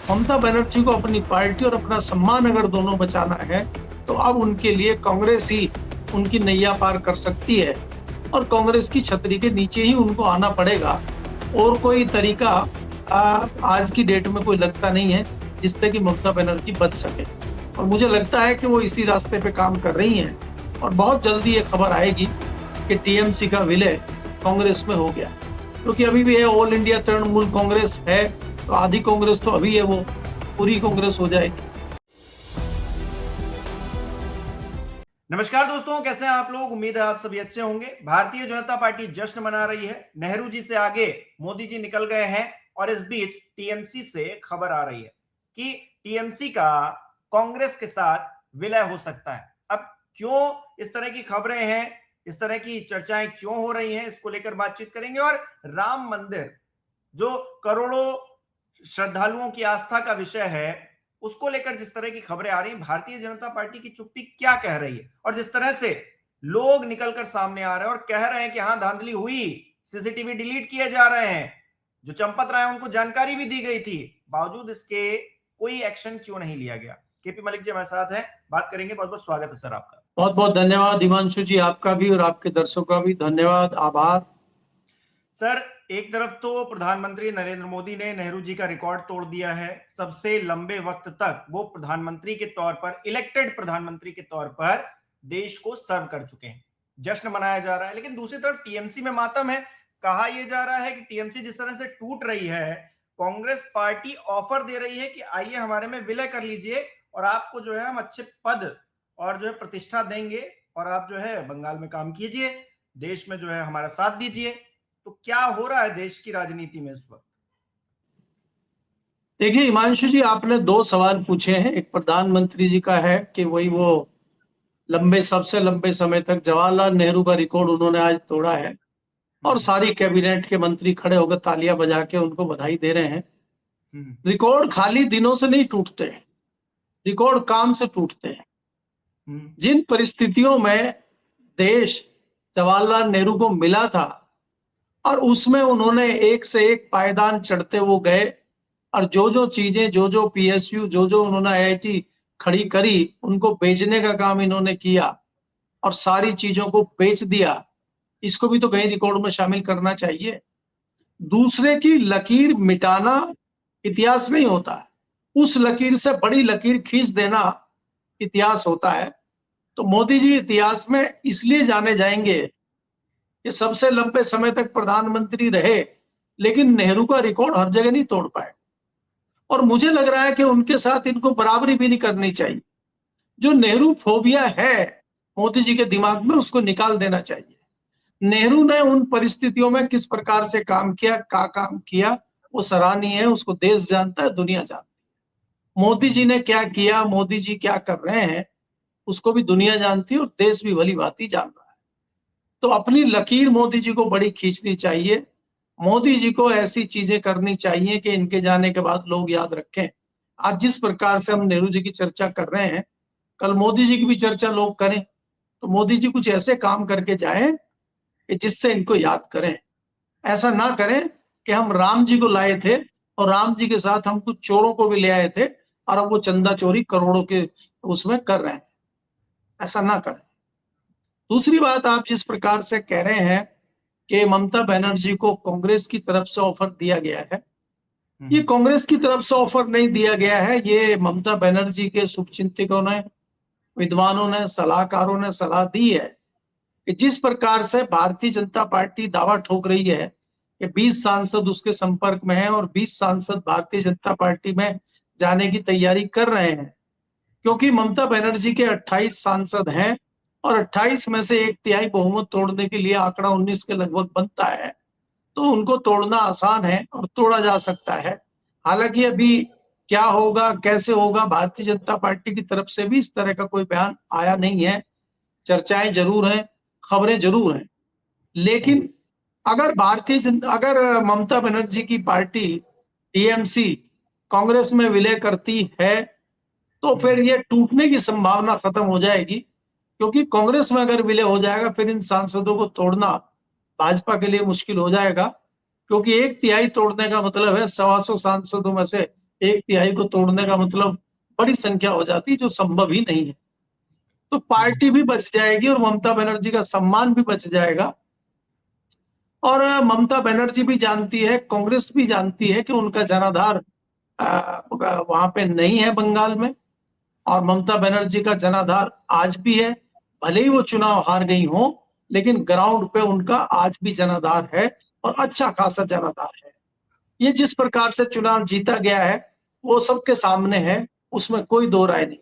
ममता बनर्जी को अपनी पार्टी और अपना सम्मान अगर दोनों बचाना है, तो अब उनके लिए कांग्रेस ही उनकी नैया पार कर सकती है और कांग्रेस की छतरी के नीचे ही उनको आना पड़ेगा। और कोई तरीका आज की डेट में कोई लगता नहीं है जिससे कि ममता बनर्जी बच सके। और मुझे लगता है कि वो इसी रास्ते पे काम कर रही हैं और बहुत जल्दी ये खबर आएगी कि टीएमसी का विलय कांग्रेस में हो गया, क्योंकि अभी भी है ऑल इंडिया तृणमूल कांग्रेस है, तो आधी कांग्रेस तो अभी है, वो पूरी कांग्रेस हो जाएगी। नमस्कार दोस्तों, कैसे हैं आप लोग। उम्मीद है आप सभी अच्छे होंगे। भारतीय जनता पार्टी जश्न मना रही है। नेहरू जी से आगे मोदी जी निकल गए हैं और इस बीच टीएमसी से खबर आ रही है कि टीएमसी का कांग्रेस के साथ विलय हो सकता है। अब क्यों इस तरह की खबरें हैं, इस तरह की चर्चाएं क्यों हो रही हैं, इसको लेकर बातचीत करेंगे। और राम मंदिर जो करोड़ों श्रद्धालुओं की आस्था का विषय है, उसको लेकर जिस तरह की खबरें आ रही हैं, भारतीय जनता पार्टी की चुप्पी क्या कह रही है। और जिस तरह से लोग निकलकर सामने आ रहे हैं और कह रहे हैं कि हाँ धांधली हुई, सीसीटीवी डिलीट किए जा रहे हैं, जो चंपत राय उनको जानकारी भी दी गई थी, बावजूद इसके कोई एक्शन क्यों नहीं लिया गया। केपी मलिक जी हमारे साथ हैं, बात करेंगे। बहुत बहुत स्वागत है सर आपका। बहुत बहुत धन्यवाद हिमांशु जी, आपका भी और आपके दर्शकों का भी धन्यवाद, आभार। सर, एक तरफ तो प्रधानमंत्री नरेंद्र मोदी ने नेहरू जी का रिकॉर्ड तोड़ दिया है। सबसे लंबे वक्त तक वो प्रधानमंत्री के तौर पर, इलेक्टेड प्रधानमंत्री के तौर पर देश को सर्व कर चुके हैं। जश्न मनाया जा रहा है। लेकिन दूसरी तरफ टीएमसी में मातम है। कहा यह जा रहा है कि टीएमसी जिस तरह से टूट रही है, कांग्रेस पार्टी ऑफर दे रही है कि आइए हमारे में विलय कर लीजिए और आपको जो है हम अच्छे पद और जो है प्रतिष्ठा देंगे और आप जो है बंगाल में काम कीजिए, देश में जो है हमारा साथ दीजिए। तो क्या हो रहा है देश की राजनीति में इस वक्त? देखिए हिमांशु जी, आपने दो सवाल पूछे हैं। एक प्रधानमंत्री जी का है कि वही वो सबसे लंबे समय तक जवाहरलाल नेहरू का रिकॉर्ड उन्होंने आज तोड़ा है और सारी कैबिनेट के मंत्री खड़े होकर तालियां बजा के उनको बधाई दे रहे हैं। रिकॉर्ड खाली दिनों से नहीं टूटते हैं, रिकॉर्ड काम से टूटते हैं। जिन परिस्थितियों में देश जवाहरलाल नेहरू को मिला था और उसमें उन्होंने एक से एक पायदान चढ़ते वो गए और जो जो चीजें, जो जो पीएसयू, जो जो उन्होंने आईआईटी खड़ी करी, उनको बेचने का काम इन्होंने किया और सारी चीजों को बेच दिया। इसको भी तो कहीं रिकॉर्ड में शामिल करना चाहिए। दूसरे की लकीर मिटाना इतिहास नहीं होता, उस लकीर से बड़ी लकीर खींच देना इतिहास होता है। तो मोदी जी इतिहास में इसलिए जाने जाएंगे कि सबसे लंबे समय तक प्रधानमंत्री रहे, लेकिन नेहरू का रिकॉर्ड हर जगह नहीं तोड़ पाए। और मुझे लग रहा है कि उनके साथ इनको बराबरी भी नहीं करनी चाहिए। जो नेहरू फोबिया है मोदी जी के दिमाग में, उसको निकाल देना चाहिए। नेहरू ने उन परिस्थितियों में किस प्रकार से काम किया, क्या काम किया, वो सराहनीय है। उसको देश जानता है, दुनिया जानती है। मोदी जी ने क्या किया, मोदी जी क्या कर रहे हैं, उसको भी दुनिया जानती है और देश भी भली भांति जान रहा है। तो अपनी लकीर मोदी जी को बड़ी खींचनी चाहिए। मोदी जी को ऐसी चीजें करनी चाहिए कि इनके जाने के बाद लोग याद रखें। आज जिस प्रकार से हम नेहरू जी की चर्चा कर रहे हैं, कल मोदी जी की भी चर्चा लोग करें, तो मोदी जी कुछ ऐसे काम करके जाएं कि जिससे इनको याद करें। ऐसा ना करें कि हम राम जी को लाए थे और राम जी के साथ हम कुछ चोरों को भी ले आए थे और अब वो चंदा चोरी करोड़ों के उसमें कर रहे हैं। ऐसा ना करें। दूसरी बात, आप जिस प्रकार से कह रहे हैं कि ममता बनर्जी को कांग्रेस की तरफ से ऑफर दिया गया है, ये कांग्रेस की तरफ से ऑफर नहीं दिया गया है। ये ममता बनर्जी के शुभचिंतकों ने, विद्वानों ने, सलाहकारों ने सलाह दी है कि जिस प्रकार से भारतीय जनता पार्टी दावा ठोक रही है कि 20 सांसद उसके संपर्क में हैं और 20 सांसद भारतीय जनता पार्टी में जाने की तैयारी कर रहे हैं, क्योंकि ममता बनर्जी के 28 सांसद हैं और 28 में से एक तिहाई बहुमत तोड़ने के लिए आंकड़ा 19 के लगभग बनता है। तो उनको तोड़ना आसान है और तोड़ा जा सकता है। हालांकि अभी क्या होगा, कैसे होगा, भारतीय जनता पार्टी की तरफ से भी इस तरह का कोई बयान आया नहीं है। चर्चाएं जरूर हैं, खबरें जरूर हैं, लेकिन अगर ममता बनर्जी की पार्टी टीएमसी कांग्रेस में विलय करती है तो फिर ये टूटने की संभावना खत्म हो जाएगी, क्योंकि कांग्रेस में अगर विलय हो जाएगा फिर इन सांसदों को तोड़ना भाजपा के लिए मुश्किल हो जाएगा, क्योंकि एक तिहाई तोड़ने का मतलब है 125 सांसदों में से एक तिहाई को तोड़ने का मतलब बड़ी संख्या हो जाती है, जो संभव ही नहीं है। तो पार्टी भी बच जाएगी और ममता बनर्जी का सम्मान भी बच जाएगा। और ममता बनर्जी भी जानती है, कांग्रेस भी जानती है कि उनका जनाधार वहां पे नहीं है बंगाल में, और ममता बनर्जी का जनाधार आज भी है। भले ही वो चुनाव हार गई हो, लेकिन ग्राउंड पे उनका आज भी जनाधार है, और अच्छा खासा जनाधार है। ये जिस प्रकार से चुनाव जीता गया है वो सबके सामने है, उसमें कोई दो राय नहीं।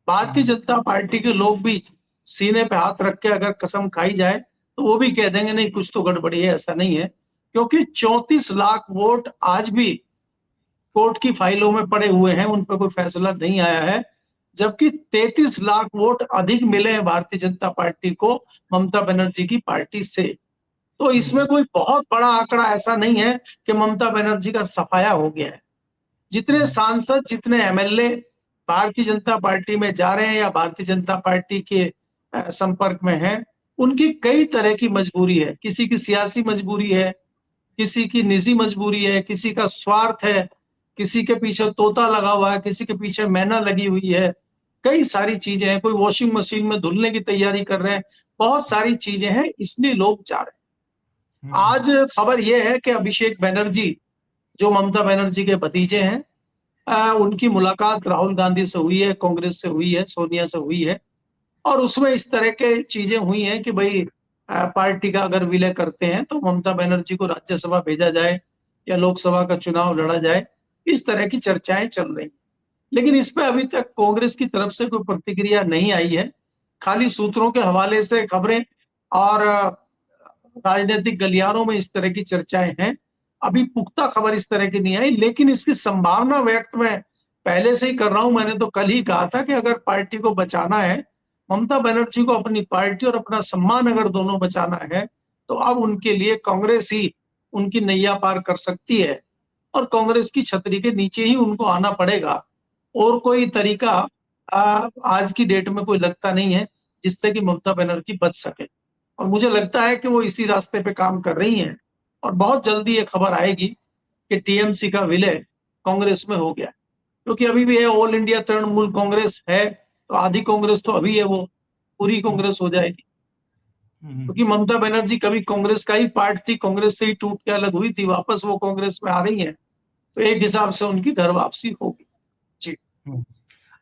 भारतीय जनता पार्टी के लोग भी सीने पे हाथ रख के अगर कसम खाई जाए तो वो भी कह देंगे नहीं, कुछ तो गड़बड़ी है। ऐसा नहीं है, क्योंकि 34 लाख वोट आज भी कोर्ट की फाइलों में पड़े हुए हैं, उन पर कोई फैसला नहीं आया है, जबकि 33 लाख वोट अधिक मिले हैं भारतीय जनता पार्टी को ममता बनर्जी की पार्टी से। तो इसमें कोई बहुत बड़ा आंकड़ा ऐसा नहीं है कि ममता बनर्जी का सफाया हो गया है। जितने सांसद, जितने एमएलए भारतीय जनता पार्टी में जा रहे हैं या भारतीय जनता पार्टी के संपर्क में हैं, उनकी कई तरह की मजबूरी है। किसी की सियासी मजबूरी है, किसी की निजी मजबूरी है, किसी का स्वार्थ है, किसी के पीछे तोता लगा हुआ है, किसी के पीछे मैना लगी हुई है, कई सारी चीजें हैं। कोई वॉशिंग मशीन में धुलने की तैयारी कर रहे हैं, बहुत सारी चीजें हैं, इसलिए लोग जा रहे हैं। आज खबर यह है कि अभिषेक बनर्जी, जो ममता बनर्जी के भतीजे हैं, उनकी मुलाकात राहुल गांधी से हुई है, कांग्रेस से हुई है, सोनिया से हुई है, और उसमें इस तरह के चीजें हुई हैं कि भाई पार्टी का अगर विलय करते हैं तो ममता बनर्जी को राज्यसभा भेजा जाए या लोकसभा का चुनाव लड़ा जाए। इस तरह की चर्चाएं चल रही, लेकिन इस पे अभी तक कांग्रेस की तरफ से कोई प्रतिक्रिया नहीं आई है। खाली सूत्रों के हवाले से खबरें और राजनीतिक गलियारों में इस तरह की चर्चाएं हैं। अभी पुख्ता खबर इस तरह की नहीं आई, लेकिन इसकी संभावना व्यक्त मैं पहले से ही कर रहा हूं। मैंने तो कल ही कहा था कि अगर पार्टी को बचाना है, ममता बनर्जी को अपनी पार्टी और अपना सम्मान अगर दोनों बचाना है, तो अब उनके लिए कांग्रेस ही उनकी नैया पार कर सकती है, और कांग्रेस की छतरी के नीचे ही उनको आना पड़ेगा। और कोई तरीका आज की डेट में कोई लगता नहीं है जिससे कि ममता बनर्जी बच सके, और मुझे लगता है कि वो इसी रास्ते पे काम कर रही हैं, और बहुत जल्दी ये खबर आएगी कि टीएमसी का विलय कांग्रेस में हो गया। क्योंकि अभी भी है ऑल इंडिया तृणमूल कांग्रेस है, तो आधी कांग्रेस तो अभी है, वो पूरी कांग्रेस हो जाएगी। क्योंकि ममता बनर्जी कभी कांग्रेस का ही पार्ट थी, कांग्रेस से ही टूट के अलग हुई थी, वापस वो कांग्रेस में आ रही है, तो एक हिसाब से उनकी घर वापसी होगी। जी।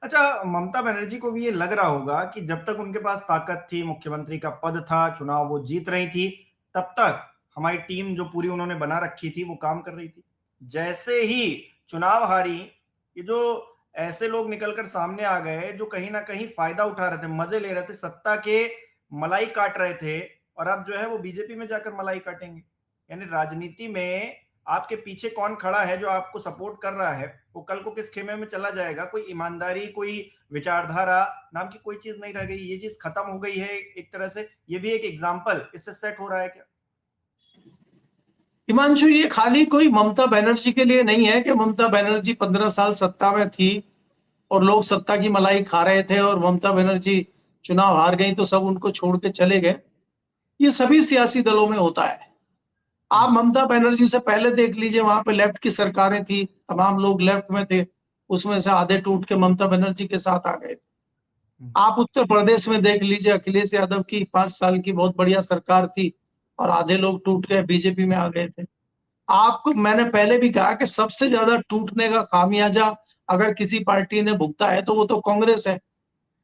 अच्छा, ममता बनर्जी को भी ये लग रहा होगा कि जब तक उनके पास ताकत थी, मुख्यमंत्री का पद था, चुनाव वो जीत रही थी, तब तक हमारी टीम जो पूरी उन्होंने बना रखी थी वो काम कर रही थी। जैसे ही चुनाव हारी, ये जो ऐसे लोग निकलकर सामने आ गए जो कहीं ना कहीं फायदा उठा रहे थे, मजे ले रहे थे, सत्ता के मलाई काट रहे थे, और अब जो है वो बीजेपी में जाकर मलाई काटेंगे। यानी राजनीति में आपके पीछे कौन खड़ा है जो आपको सपोर्ट कर रहा है, वो कल को किस खेमे में चला जाएगा, कोई ईमानदारी, कोई विचारधारा नाम की कोई चीज नहीं रह गई। ये चीज खत्म हो गई है एक तरह से। ये भी एक एग्जाम्पल इससे सेट हो रहा है क्या? हिमांशु, ये खाली कोई ममता बनर्जी के लिए नहीं है कि ममता बनर्जी 15 साल सत्ता में थी और लोग सत्ता की मलाई खा रहे थे, और ममता बनर्जी चुनाव हार गई तो सब उनको छोड़ के चले गए। ये सभी सियासी दलों में होता है। आप ममता बनर्जी से पहले देख लीजिए, वहां पे लेफ्ट की सरकारें थी, तमाम लोग लेफ्ट में थे, उसमें से आधे टूट के ममता बनर्जी के साथ आ गए। आप उत्तर प्रदेश में देख लीजिए, अखिलेश यादव की 5 साल की बहुत बढ़िया सरकार थी और आधे लोग टूट गए, बीजेपी में आ गए थे। आपको मैंने पहले भी कहा कि सबसे ज्यादा टूटने का खामियाजा अगर किसी पार्टी ने भुगता है तो वो तो कांग्रेस है।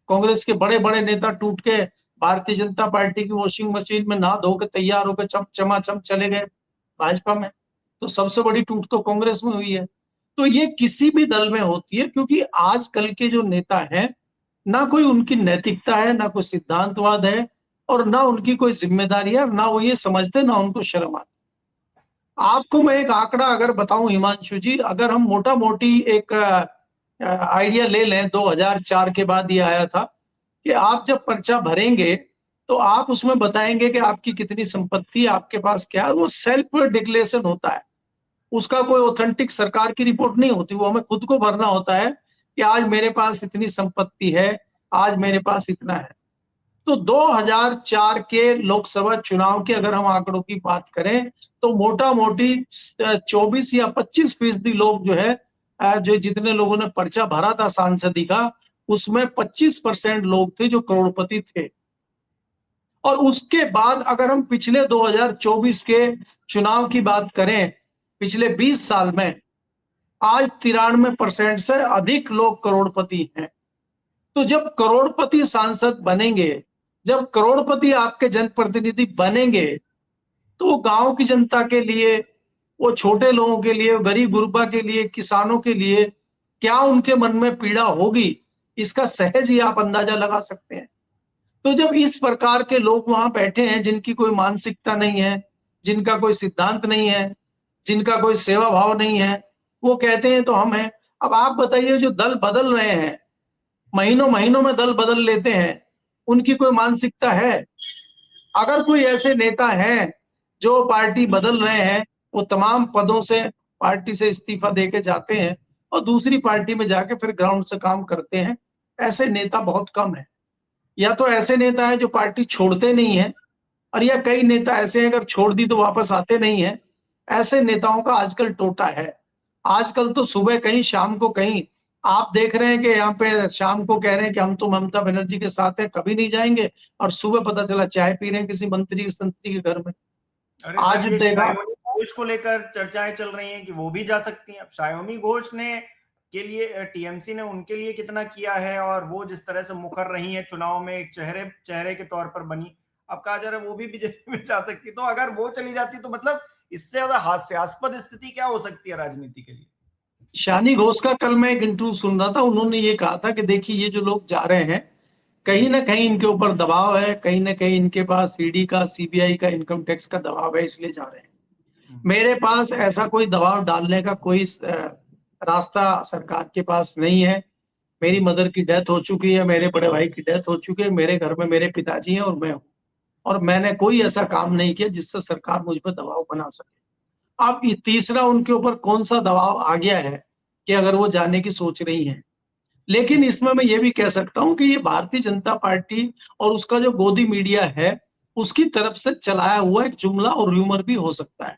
कांग्रेस के बड़े बड़े नेता टूट के भारतीय जनता पार्टी की वॉशिंग मशीन में नहा धो के तैयार होकर चमाचम चले गए भाजपा में। तो सबसे बड़ी टूट तो कांग्रेस में हुई है। तो ये किसी भी दल में होती है, क्योंकि आजकल के जो नेता हैं, ना कोई उनकी नैतिकता है, ना कोई सिद्धांतवाद है, और ना उनकी कोई जिम्मेदारी है, ना वो ये समझते, ना उनको शर्म आती। आपको मैं एक आंकड़ा अगर बताऊं हिमांशु जी, अगर हम मोटा मोटी एक आइडिया ले लें, 2004 के बाद ये आया था कि आप जब पर्चा भरेंगे तो आप उसमें बताएंगे कि आपकी कितनी संपत्ति, आपके पास क्या है। वो सेल्फ डिक्लेरेशन होता है, उसका कोई ऑथेंटिक सरकार की रिपोर्ट नहीं होती, वो हमें खुद को भरना होता है कि आज मेरे पास इतनी संपत्ति है, आज मेरे पास इतना है। तो 2004 के लोकसभा चुनाव के अगर हम आंकड़ों की बात करें तो मोटा मोटी 24 या 25% लोग जो है जो जितने लोगों ने पर्चा भरा था सांसदी का, उसमें 25% लोग थे जो करोड़पति थे। और उसके बाद अगर हम पिछले 2024 के चुनाव की बात करें, पिछले 20 साल में आज 93% से अधिक लोग करोड़पति हैं। तो जब करोड़पति सांसद बनेंगे, जब करोड़पति आपके जनप्रतिनिधि बनेंगे, तो गांव की जनता के लिए, वो छोटे लोगों के लिए, गरीब गुरबा के लिए, किसानों के लिए क्या उनके मन में पीड़ा होगी, इसका सहज ही आप अंदाजा लगा सकते हैं। तो जब इस प्रकार के लोग वहां बैठे हैं जिनकी कोई मानसिकता नहीं है, जिनका कोई सिद्धांत नहीं है, जिनका कोई सेवा भाव नहीं है, वो कहते हैं तो हम हैं। अब आप बताइए, जो दल बदल रहे हैं, महीनों महीनों में दल बदल लेते हैं, उनकी कोई मानसिकता है? अगर कोई ऐसे नेता हैं जो पार्टी बदल रहे हैं, वो तमाम पदों से पार्टी से इस्तीफा देके जाते हैं और दूसरी पार्टी में जाके फिर ग्राउंड से काम करते हैं, ऐसे नेता बहुत कम है। या तो ऐसे नेता हैं जो पार्टी छोड़ते नहीं है, और या कई नेता ऐसे हैं अगर छोड़ दी तो वापस आते नहीं है। ऐसे नेताओं का आजकल टोटा है। आजकल तो सुबह कहीं शाम को कहीं, आप देख रहे हैं कि यहाँ पे शाम को कह रहे हैं कि हम तो ममता बनर्जी के साथ हैं, कभी नहीं जाएंगे, और सुबह पता चला चाय पी रहे हैं किसी मंत्री संतरी के घर में। अरे आज सर, ये देखा, शायोमी घोष को लेकर चर्चाएं चल रही हैं कि वो भी जा सकती हैं। अब शायोमी घोष ने के लिए टीएमसी ने उनके लिए कितना किया है, और वो जिस तरह से मुखर रही हैं चुनाव में, एक चेहरे के तौर पर बनी, अब कहा जा रहा है वो भी बीजेपी में जा सकती। तो अगर वो चली जाती तो मतलब इससे ज्यादा हास्यास्पद स्थिति क्या हो सकती है राजनीति के लिए? शानी घोष का कल मैं एक इंटरव्यू सुन रहा था, उन्होंने ये कहा था कि देखिए ये जो लोग जा रहे हैं, कहीं ना कहीं इनके ऊपर दबाव है, कहीं ना कहीं इनके पास सीडी का, सीबीआई का, इनकम टैक्स का दबाव है, इसलिए जा रहे हैं। मेरे पास ऐसा कोई दबाव डालने का कोई रास्ता सरकार के पास नहीं है। मेरी मदर की डेथ हो चुकी है, मेरे बड़े भाई की डेथ हो चुकी है, मेरे घर में मेरे पिताजी हैं और मैं हूं, और मैंने कोई ऐसा काम नहीं किया जिससे सरकार मुझ पर दबाव बना सके। अब ये तीसरा उनके ऊपर कौन सा दबाव आ गया है कि अगर वो जाने की सोच रही हैं। लेकिन इसमें मैं ये भी कह सकता हूं कि ये भारतीय जनता पार्टी और उसका जो गोदी मीडिया है, उसकी तरफ से चलाया हुआ एक जुमला और र्यूमर भी हो सकता है।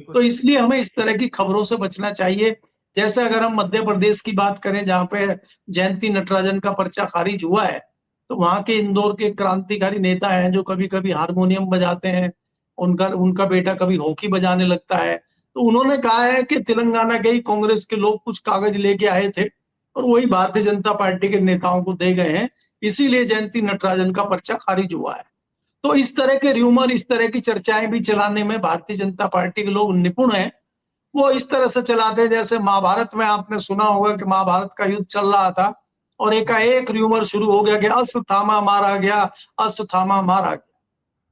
तो इसलिए हमें इस तरह की खबरों से बचना चाहिए। जैसे अगर हम मध्य प्रदेश की बात करें, जहां पे जयंती नटराजन का पर्चा खारिज हुआ है, तो वहां के इंदौर के क्रांतिकारी नेता हैं जो कभी कभी हारमोनियम बजाते हैं, उनका उनका बेटा कभी हॉकी बजाने लगता है। तो उन्होंने कहा है कि तेलंगाना के ही कांग्रेस के लोग कुछ कागज लेके आए थे और वही भारतीय जनता पार्टी के नेताओं को दे गए हैं, इसीलिए जयंती नटराजन का पर्चा खारिज हुआ है। तो इस तरह के र्यूमर, इस तरह की चर्चाएं भी चलाने में भारतीय जनता पार्टी के लोग निपुण हैं। वो इस तरह से चलाते हैं जैसे महाभारत में आपने सुना होगा कि महाभारत का युद्ध चल रहा था और एकाएक र्यूमर शुरू हो गया कि अश्वत्थामा मारा गया, अश्वत्थामा मारा गया।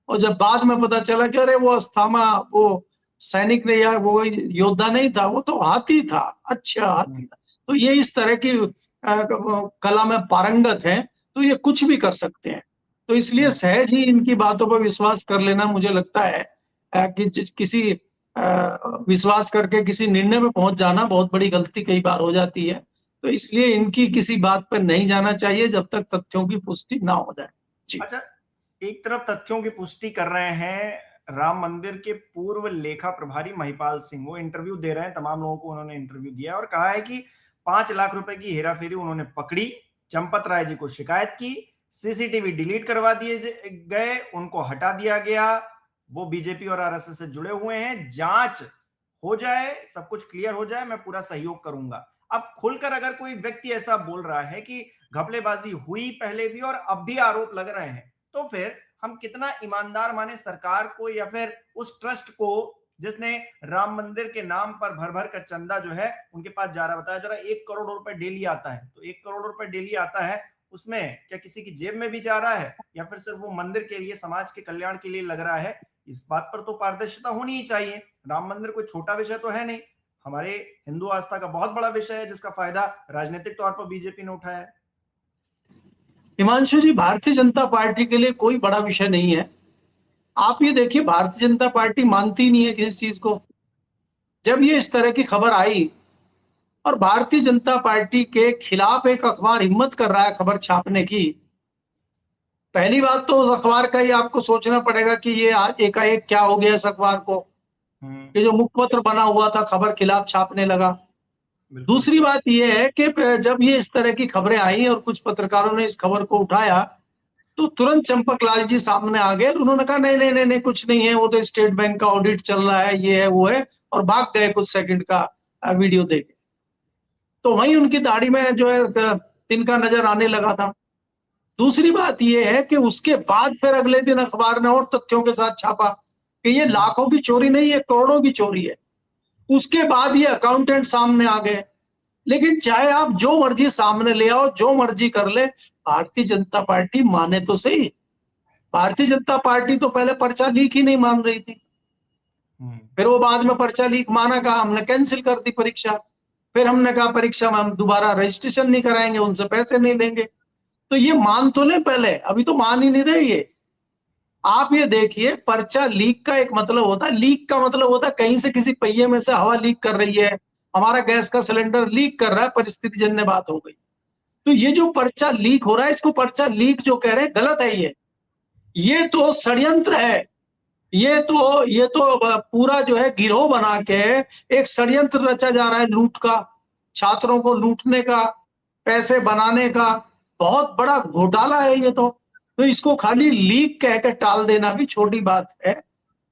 और जब बाद में पता चला कि अरे वो अश्वत्थामा वो सैनिक ने या वो योद्धा नहीं था, वो तो हाथी था, अच्छा हाथी था। तो ये इस तरह की कला में पारंगत हैं, तो ये कुछ भी कर सकते हैं। तो इसलिए सहज ही इनकी बातों पर विश्वास कर लेना, मुझे लगता है कि किसी विश्वास करके किसी निर्णय में पहुंच जाना बहुत बड़ी गलती कई बार हो जाती है। तो इसलिए इनकी किसी बात पर नहीं जाना चाहिए जब तक तथ्यों की पुष्टि ना हो जाए। जी। अच्छा, एक तरफ तथ्यों की पुष्टि कर रहे हैं राम मंदिर के पूर्व लेखा प्रभारी महिपाल सिंह, वो इंटरव्यू दे रहे हैं, तमाम लोगों को उन्होंने इंटरव्यू दिया और कहा है कि 5 लाख रुपए की हेराफेरी उन्होंने पकड़ी, चंपत राय जी को शिकायत की, सीसीटीवी डिलीट करवा दिए गए, उनको हटा दिया गया, वो बीजेपी और आरएसएस से जुड़े हुए हैं, जांच हो जाए, सब कुछ क्लियर हो जाए, मैं पूरा सहयोग करूंगा। अब खुलकर अगर कोई व्यक्ति ऐसा बोल रहा है कि घपलेबाजी हुई पहले भी और अब भी आरोप लग रहे हैं, तो फिर हम कितना ईमानदार माने सरकार को या फिर उस ट्रस्ट को जिसने राम मंदिर के नाम पर भर भर का चंदा जो है उनके पास जा रहा है। बताया जा रहा है 1 करोड़ रुपए डेली आता है, तो 1 करोड़ रुपए डेली आता है, उसमें क्या किसी की जेब में भी जा रहा है या फिर सिर्फ वो मंदिर के लिए, समाज के कल्याण के लिए लग रहा है? इस बात पर तो पारदर्शिता होनी ही चाहिए। राम मंदिर कोई छोटा विषय तो है नहीं, हमारे हिंदू आस्था का बहुत बड़ा विषय है जिसका फायदा राजनीतिक तौर पर बीजेपी ने उठाया है। हिमांशु जी, भारतीय जनता पार्टी के लिए कोई बड़ा विषय नहीं है। आप ये देखिए, भारतीय जनता पार्टी मानती नहीं है किसी चीज को। जब ये इस तरह की खबर आई और भारतीय जनता पार्टी के खिलाफ एक अखबार हिम्मत कर रहा है खबर छापने की, पहली बात तो उस अखबार का ही आपको सोचना पड़ेगा कि ये एकाएक क्या हो गया इस अखबार को, ये जो मुखपत्र बना हुआ था खबर खिलाफ छापने लगा। बिल्कुल। दूसरी बात यह है कि जब ये इस तरह की खबरें आई और कुछ पत्रकारों ने इस खबर को उठाया, तो तुरंत चंपक लाल जी सामने आ गए और उन्होंने कहा नहीं नहीं नहीं नहीं कुछ नहीं है, वो तो स्टेट बैंक का ऑडिट चल रहा है, ये है वो है, और भाग गए कुछ सेकंड का वीडियो देके। तो वहीं उनकी दाढ़ी में जो है तिनका नजर आने लगा था। दूसरी बात यह है कि उसके बाद फिर अगले दिन अखबार ने और तथ्यों के साथ छापा कि ये लाखों की चोरी नहीं, ये करोड़ों की चोरी है। उसके बाद ये अकाउंटेंट सामने आ गए। लेकिन चाहे आप जो मर्जी सामने ले आओ, जो मर्जी कर ले, भारतीय जनता पार्टी माने तो सही। भारतीय जनता पार्टी तो पहले पर्चा लीक ही नहीं मान रही थी, फिर वो बाद में पर्चा लीक माना, कहा हमने कैंसिल कर दी परीक्षा। फिर हमने कहा परीक्षा में हम दोबारा रजिस्ट्रेशन नहीं कराएंगे, उनसे पैसे नहीं लेंगे। तो ये मान तो ले पहले, अभी तो मान ही नहीं रहे ये। आप ये देखिए, पर्चा लीक का एक मतलब होता है, लीक का मतलब होता है कहीं से किसी पहिए में से हवा लीक कर रही है, हमारा गैस का सिलेंडर लीक कर रहा है, परिस्थिति जन्य बात हो गई। तो ये जो पर्चा लीक हो रहा है, इसको पर्चा लीक जो कह रहे हैं गलत है। ये तो षड्यंत्र है। ये तो पूरा जो है गिरोह बना के एक षड्यंत्र रचा जा रहा है लूट का, छात्रों को लूटने का, पैसे बनाने का। बहुत बड़ा घोटाला है ये तो इसको खाली लीक कह के टाल देना भी छोटी बात है।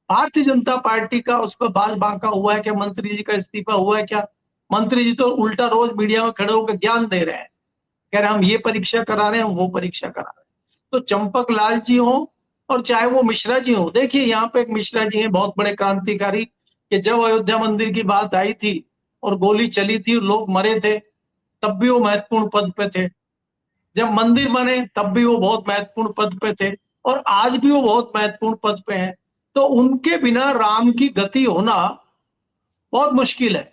भारतीय जनता पार्टी का उस पर बाल बांका हुआ है क्या? मंत्री जी का इस्तीफा हुआ है क्या? मंत्री जी तो उल्टा रोज मीडिया में खड़े होकर ज्ञान दे रहे हैं, कह रहे हैं हम ये परीक्षा करा रहे हैं, हम वो परीक्षा करा रहे हैं। तो चंपक लाल जी हो और चाहे वो मिश्रा जी हो, देखिए यहाँ पे एक मिश्रा जी हैं बहुत बड़े क्रांतिकारी, कि जब अयोध्या मंदिर की बात आई थी और गोली चली थी, लोग मरे थे, तब भी वो महत्वपूर्ण पद पे थे। जब मंदिर बने तब भी वो बहुत महत्वपूर्ण पद पे थे, और आज भी वो बहुत महत्वपूर्ण पद पे हैं। तो उनके बिना राम की गति होना बहुत मुश्किल है।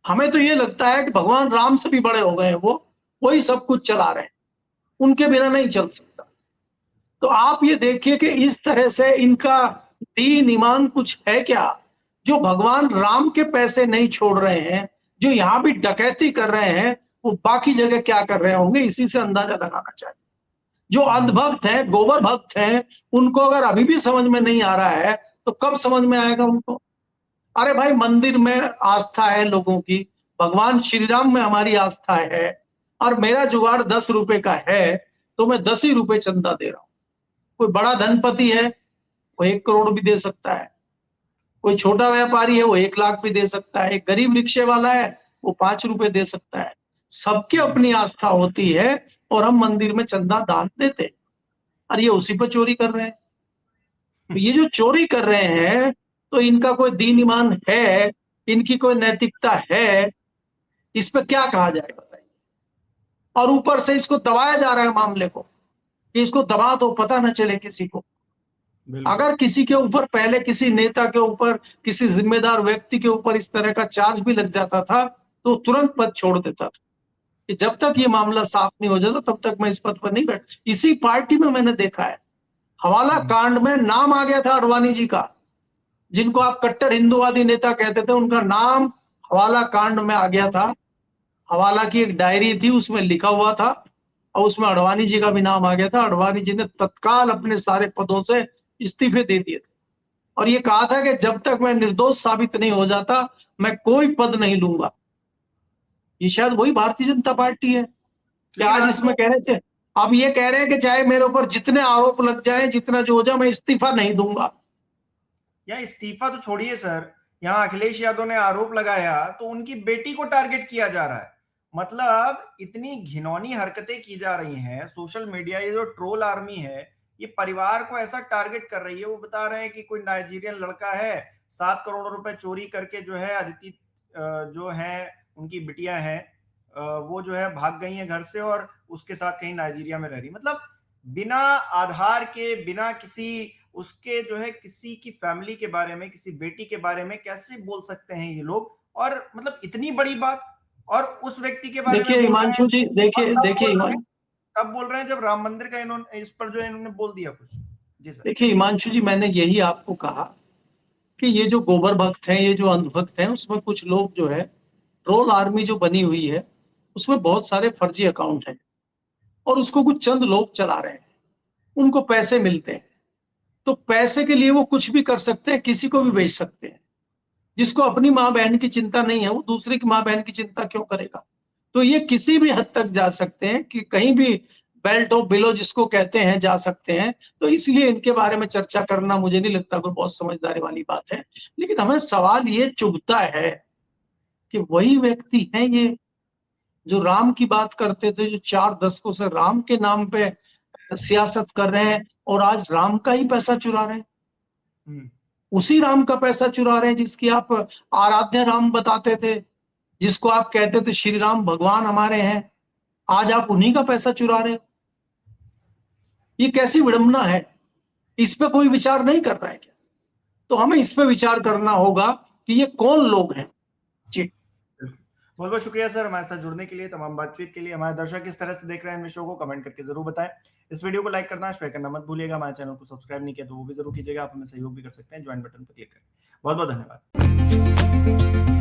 हमें तो ये लगता है कि भगवान राम से भी बड़े हो गए हैं, वो वही सब कुछ चला रहे हैं, उनके बिना नहीं चल सकता। तो आप ये देखिए कि इस तरह से इनका दीन ईमान कुछ है क्या, जो भगवान राम के पैसे नहीं छोड़ रहे हैं, जो यहां भी डकैती कर रहे हैं, वो बाकी जगह क्या कर रहे होंगे, इसी से अंदाजा लगाना चाहिए। जो अंधभक्त हैं, गोबर भक्त हैं, उनको अगर अभी भी समझ में नहीं आ रहा है तो कब समझ में आएगा उनको? अरे भाई, मंदिर में आस्था है लोगों की, भगवान श्री राम में हमारी आस्था है, और मेरा जुगाड़ 10 रुपए का है तो मैं 10 ही रुपए चंदा दे रहा हूं। कोई बड़ा धनपति है वो 1 करोड़ भी दे सकता है, कोई छोटा व्यापारी है वो 1 लाख भी दे सकता है, एक गरीब रिक्शे वाला है वो 5 रुपए दे सकता है। सबकी अपनी आस्था होती है और हम मंदिर में चंदा दान देते हैं, और ये उसी पर चोरी कर रहे हैं। तो ये जो चोरी कर रहे हैं, तो इनका कोई दीन ईमान है, इनकी कोई नैतिकता है? इस पे क्या कहा जाए बताइए। और ऊपर से इसको दबाया जा रहा है मामले को, कि इसको दबा दो, पता न चले किसी को। अगर किसी के ऊपर, पहले किसी नेता के ऊपर, किसी जिम्मेदार व्यक्ति के ऊपर इस तरह का चार्ज भी लग जाता था तो तुरंत पद छोड़ देता था, कि जब तक ये मामला साफ नहीं हो जाता तब तक मैं इस पद पर नहीं बैठ। इसी पार्टी में मैंने देखा है, हवाला कांड में नाम आ गया था अडवाणी जी का, जिनको आप कट्टर हिंदूवादी नेता कहते थे, उनका नाम हवाला कांड में आ गया था। हवाला की एक डायरी थी, उसमें लिखा हुआ था, और उसमें अडवाणी जी का भी नाम आ गया था। अडवाणी जी ने तत्काल अपने सारे पदों से इस्तीफे दे दिए थे, और ये कहा था कि जब तक मैं निर्दोष साबित नहीं हो जाता मैं कोई पद नहीं लूंगा। ये शायद वही भारतीय जनता पार्टी है कि आज इसमें कह रहे थे, अब ये कह रहे हैं कि चाहे मेरे ऊपर जितने आरोप लग जाए, जितना जो हो जाए, मैं इस्तीफा नहीं दूंगा। या इस्तीफा तो छोड़िए सर, यहाँ अखिलेश यादव ने आरोप लगाया तो उनकी बेटी को टारगेट किया जा रहा है। मतलब इतनी घिनौनी हरकतें की जा रही हैं सोशल मीडिया, ये जो ट्रोल आर्मी है ये परिवार को ऐसा टारगेट कर रही है। वो बता रहे हैं कि कोई नाइजीरियन लड़का है, 7 करोड़ रुपए चोरी करके जो है अदिति जो है उनकी बिटिया है, वो जो है भाग गई है घर से और उसके साथ कहीं नाइजीरिया में रह रही। मतलब बिना आधार के, बिना किसी उसके जो है किसी की फैमिली के बारे में, किसी बेटी के बारे में कैसे बोल सकते हैं ये लोग? और मतलब इतनी बड़ी बात, और उस व्यक्ति के बारे में देखिए बोल रहे हिमांशु जी, हैं, देखिए और देखिए तब बोल रहे हैं जब राम मंदिर का इन्होंने इस पर जो है इन्होंने बोल दिया कुछ। जी सर। देखिए हिमांशु जी, मैंने यही आपको कहा कि ये जो गोबर भक्त हैं, ये जो अंधभक्त हैं, उसमें कुछ लोग जो है, ट्रोल आर्मी जो बनी हुई है, उसमें बहुत सारे फर्जी अकाउंट हैं, और उसको कुछ चंद लोग चला रहे हैं, उनको पैसे मिलते हैं, तो पैसे के लिए वो कुछ भी कर सकते हैं, किसी को भी बेच सकते हैं। जिसको अपनी माँ बहन की चिंता नहीं है वो दूसरे की माँ बहन की चिंता क्यों करेगा? तो ये किसी भी हद तक जा सकते हैं कि कहीं भी बेल्ट ऑफ बिलो जिसको कहते हैं जा सकते हैं। तो इसलिए इनके बारे में चर्चा करना मुझे नहीं लगता कोई बहुत समझदारी वाली बात है। लेकिन हमें सवाल ये चुभता है कि वही व्यक्ति हैं ये जो राम की बात करते थे, जो 4 दशकों से राम के नाम पे सियासत कर रहे हैं और आज राम का ही पैसा चुरा रहे हैं। उसी राम का पैसा चुरा रहे हैं जिसकी आप आराध्य राम बताते थे, जिसको आप कहते थे श्री राम भगवान हमारे हैं, आज आप उन्हीं का पैसा चुरा रहे हैं। ये कैसी विडंबना है? इस पे कोई विचार नहीं कर रहा है क्या? तो हमें इस पे विचार करना होगा कि ये कौन लोग हैं। जी बहुत बहुत शुक्रिया सर हमारे साथ जुड़ने के लिए, तमाम बातचीत के लिए। हमारे दर्शक किस तरह से देख रहे हैं इन शो को कमेंट करके जरूर बताएं। इस वीडियो को लाइक करना शेयर करना मत भूलिएगा। हमारे चैनल को सब्सक्राइब नहीं किया तो वो भी जरूर कीजिएगा। आप हमें सहयोग भी कर सकते हैं, ज्वाइन बटन पर क्लिक करें। बहुत बहुत धन्यवाद।